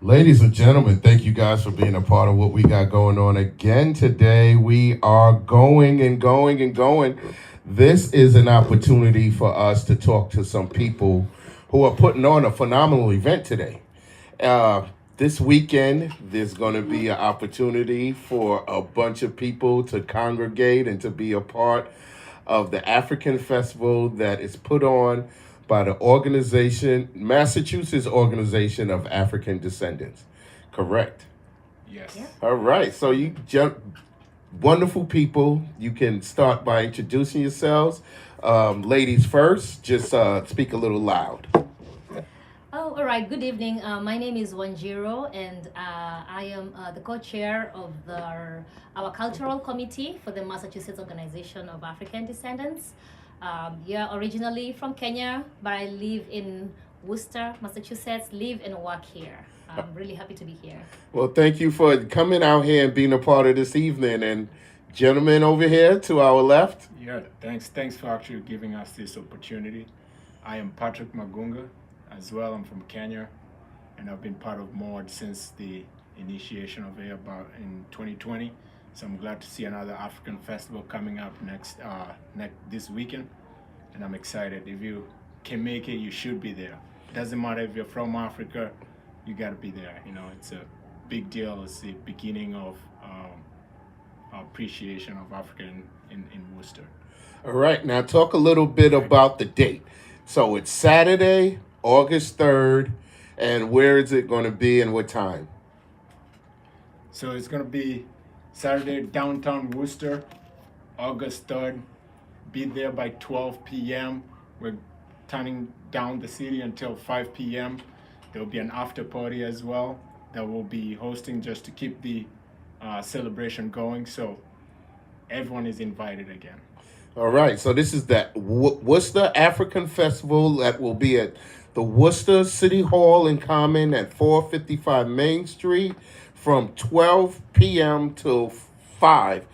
Ladies and gentlemen, thank you guys for being a part of what we got going on again today. We are going and going and going. This is an opportunity for us to talk to some people who are putting on a phenomenal event today. Uh, this weekend, there's going to be an opportunity for a bunch of people to congregate and to be a part of the African festival that is put on by the organization, Massachusetts Organization of African Descendants. Correct. Yes. Yeah. All right. So wonderful people. You can start by introducing yourselves. Ladies first. Just speak a little loud. Oh, all right. Good evening. My name is Wanjiro, and I am the co-chair of our cultural committee for the Massachusetts Organization of African Descendants. Yeah, originally from Kenya, but I live in Worcester, Massachusetts. Live and work here. I'm really happy to be here. Well, thank you for coming out here and being a part of this evening. And gentlemen over here to our left. Yeah, thanks for actually giving us this opportunity. I am Patrick Magunga as well. I'm from Kenya, and I've been part of MOD since the initiation of it about in 2020. So I'm glad to see another African festival coming up next this weekend, and I'm excited. If you can make it, you should be there. Doesn't matter if you're from Africa, you got to be there. You know, it's a big deal. It's the beginning of appreciation of Africa in Worcester. All right. Now talk a little bit about the date. So it's Saturday, August 3rd. And where is it going to be and what time? So it's gonna be Saturday, downtown Worcester, August 3rd. Be there by 12 p.m. We're turning down the city until 5 p.m. There'll be an after party as well that we'll be hosting just to keep the celebration going. So everyone is invited again. All right. So this is the Worcester African Festival that will be at the Worcester City Hall in Common at 455 Main Street from 12 p.m. till 5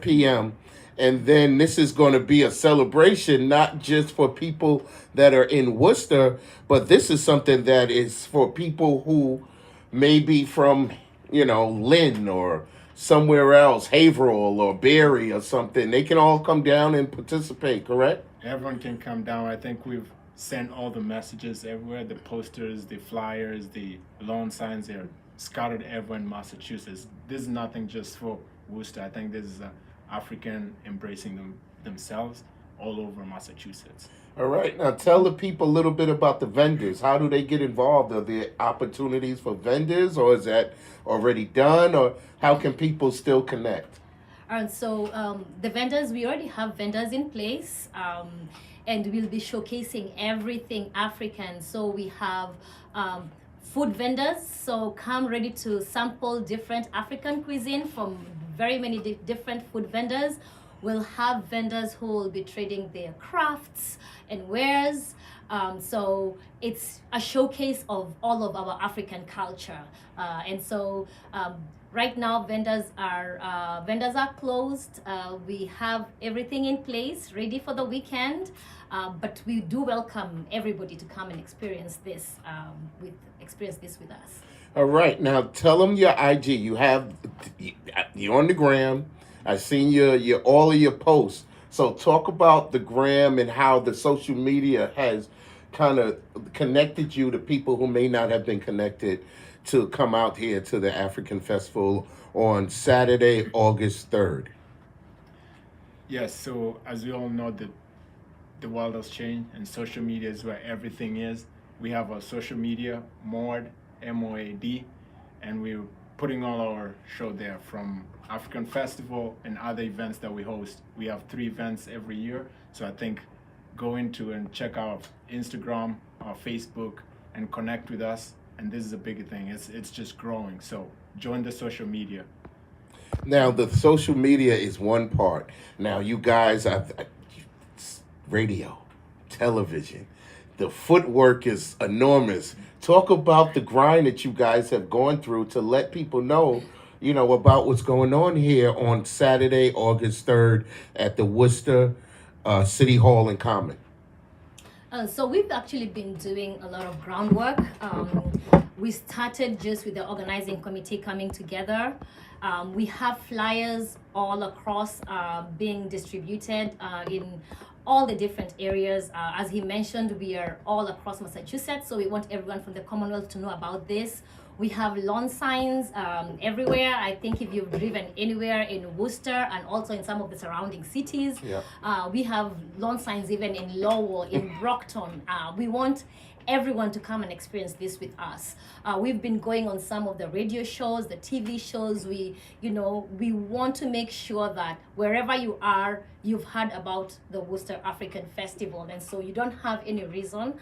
p.m. And then this is going to be a celebration, not just for people that are in Worcester, but this is something that is for people who may be from, Lynn or somewhere else, Haverhill or Barry or something. They can all come down and participate, correct? Everyone can come down. I think we've sent all the messages everywhere, the posters, the flyers, the lawn signs. They're scattered everywhere in Massachusetts. This is nothing just for Worcester. I think this is African embracing themselves all over Massachusetts. All right. Now tell the people a little bit about the vendors. How do they get involved? Are there opportunities for vendors or is that already done? Or how can people still connect? And so the vendors, we already have vendors in place, and we'll be showcasing everything African. So we have food vendors, so come ready to sample different African cuisine from very many different food vendors. We'll have vendors who will be trading their crafts and wares. So it's a showcase of all of our African culture. And so right now vendors are closed. We have everything in place, ready for the weekend. But we do welcome everybody to come and experience this with us. All right. Now tell them your IG. You're on the gram. I've seen your all of your posts. So talk about the gram and how the social media has kind of connected you to people who may not have been connected to come out here to the African Festival on Saturday, August 3rd. Yes, so as we all know, the world has changed and social media is where everything is. We have our social media, MOAD, MOAD, and we're putting all our show there from African Festival and other events that we host. We have 3 events every year. So I think go into and check out Instagram, our Facebook, and connect with us. And this is a big thing. It's just growing. So join the social media. Now the social media is one part. Now you guys, radio, television. The footwork is enormous. Talk about the grind that you guys have gone through to let people know, about what's going on here on Saturday, August 3rd at the Worcester City Hall in Common. So we've actually been doing a lot of groundwork. We started just with the organizing committee coming together. We have flyers all across being distributed in all the different areas. As he mentioned, we are all across Massachusetts, so we want everyone from the Commonwealth to know about this. We have lawn signs everywhere. I think if you've driven anywhere in Worcester and also in some of the surrounding cities, Yeah. we have lawn signs even in Lowell, in Brockton. We want everyone to come and experience this with us. We've been going on some of the radio shows, the TV shows. We want to make sure that wherever you are, you've heard about the Worcester African Festival, and so you don't have any reason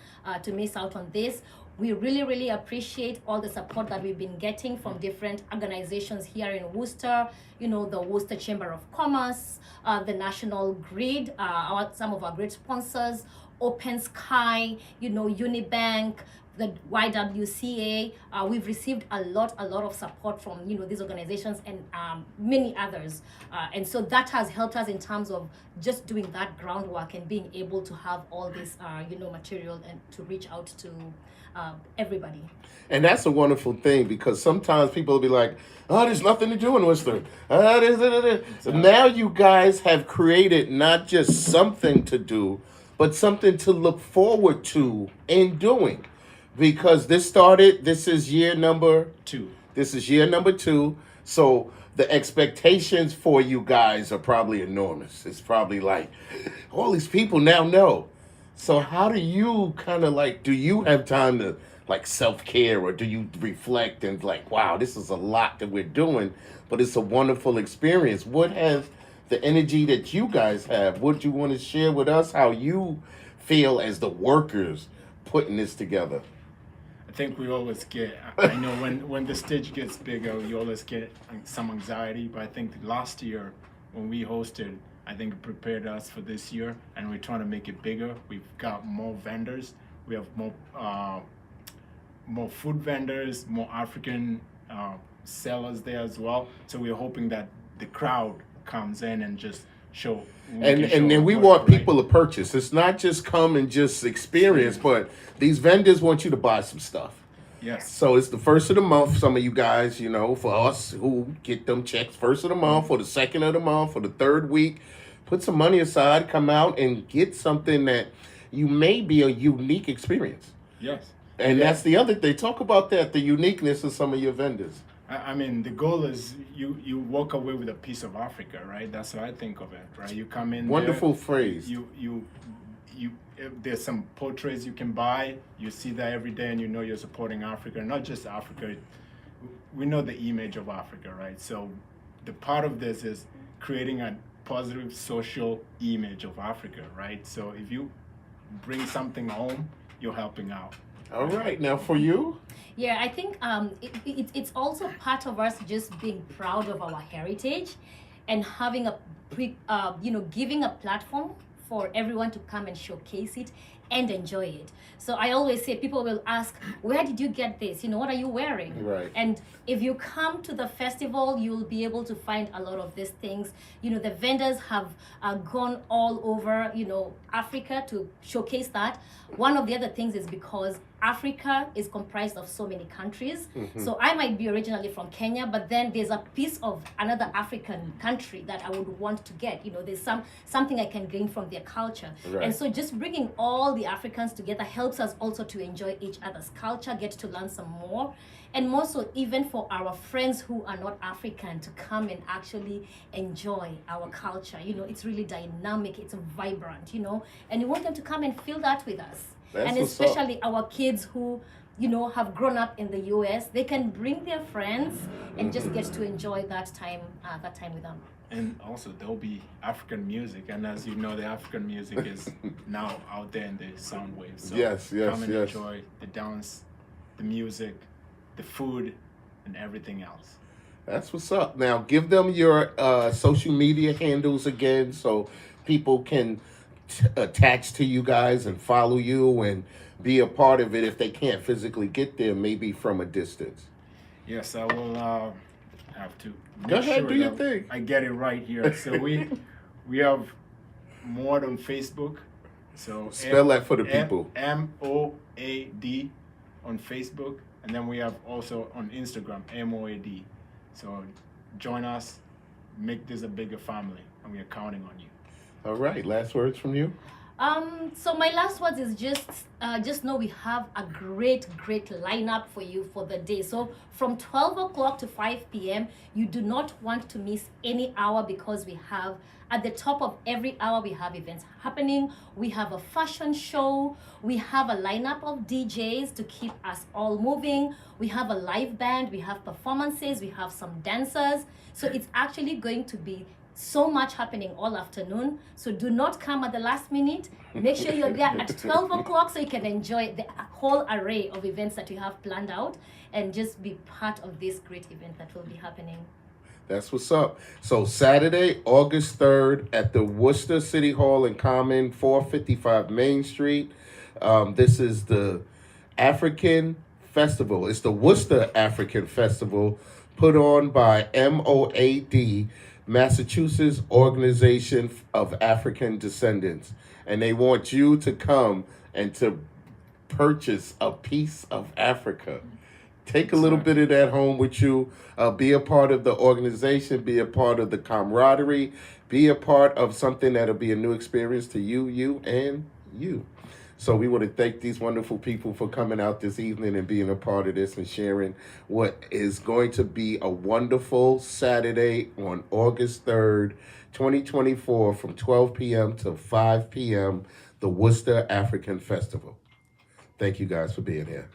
to miss out on this. We really, really appreciate all the support that we've been getting from different organizations here in Worcester, the Worcester Chamber of Commerce, the National Grid, some of our great sponsors, Open Sky, Unibank, the YWCA. We've received a lot of support from these organizations and many others, and so that has helped us in terms of just doing that groundwork and being able to have all this material and to reach out to everybody. And that's a wonderful thing, because sometimes people will be like, oh, there's nothing to do in Worcester. Now you guys have created not just something to do, but something to look forward to in doing. Because this is year number 2. This is year number 2. So the expectations for you guys are probably enormous. It's probably like, all these people now know. So how do you kind of do you have time to self-care, or do you reflect and wow, this is a lot that we're doing, but it's a wonderful experience? What has the energy that you guys have? What do you want to share with us, how you feel as the workers putting this together? I think we always get, I know when the stage gets bigger, you always get some anxiety, but I think last year when we hosted, I think it prepared us for this year, and we're trying to make it bigger. We've got more vendors. We have more food vendors, more African sellers there as well. So we're hoping that the crowd comes in and just show. And then we want people to purchase. It's not just come and just experience, but these vendors want you to buy some stuff. Yes. So it's the first of the month. Some of you guys, for us who get them checks first of the month, or the second of the month, or the third week, put some money aside, come out and get something that you may be a unique experience. Yes. And that's the other thing. Talk about that, the uniqueness of some of your vendors. I mean, the goal is you walk away with a piece of Africa, right? That's how I think of it, right? You come in. Wonderful there, phrase. You there's some portraits you can buy. You see that every day, and you're supporting Africa. Not just Africa. We know the image of Africa, right? So the part of this is creating a positive social image of Africa, right? So if you bring something home, you're helping out. All right, now for you. Yeah, I think it's also part of us just being proud of our heritage, and having giving a platform for everyone to come and showcase it and enjoy it. So I always say, people will ask, where did you get this? What are you wearing? Right. And if you come to the festival, you'll be able to find a lot of these things. The vendors have gone all over, Africa to showcase that. One of the other things is because Africa is comprised of so many countries. Mm-hmm. So I might be originally from Kenya, but then there's a piece of another African country that I would want to get. There's something I can gain from their culture. Right. And so just bringing all the Africans together helps us also to enjoy each other's culture, get to learn some more. And more so, even for our friends who are not African, to come and actually enjoy our culture. It's really dynamic, it's vibrant, and we want them to come and feel that with us. That's and especially our kids who, have grown up in the US, they can bring their friends and just get to enjoy that time with them. And also there'll be African music, and as you know, the African music is now out there in the sound waves. So yes, come and enjoy the dance, the music, the food, and everything else. That's what's up. Now, give them your social media handles again, so people can attach to you guys and follow you and be a part of it if they can't physically get there, maybe from a distance. Yes, I will have to Go ahead, sure do your thing. I get it right here. So we have more on Facebook. So Spell that for the people. MOAD on Facebook, and then we have also on Instagram MOAD. So join us, make this a bigger family, and we are counting on you. All right. Last words from you. So my last words is just know we have a great lineup for you for the day. So from 12 o'clock to 5 p.m. you do not want to miss any hour, because we have at the top of every hour we have events happening. We have a fashion show. We have a lineup of DJs to keep us all moving. We have a live band. We have performances. We have some dancers. So it's actually going to be so much happening all afternoon. So do not come at the last minute. Make sure you're there at 12 o'clock so you can enjoy the whole array of events that you have planned out, and just be part of this great event that will be happening. That's what's up. So Saturday, August 3rd at the Worcester City Hall and Common, 455 Main Street. This is the African Festival. It's the Worcester African Festival, put on by MOAD, Massachusetts Organization of African Descendants. And they want you to come and to purchase a piece of Africa. Take a little bit of that home with you. Be a part of the organization. Be a part of the camaraderie. Be a part of something that'll be a new experience to you, and you. So we want to thank these wonderful people for coming out this evening and being a part of this and sharing what is going to be a wonderful Saturday on August 3rd, 2024 from 12 p.m. to 5 p.m., the Worcester African Festival. Thank you guys for being here.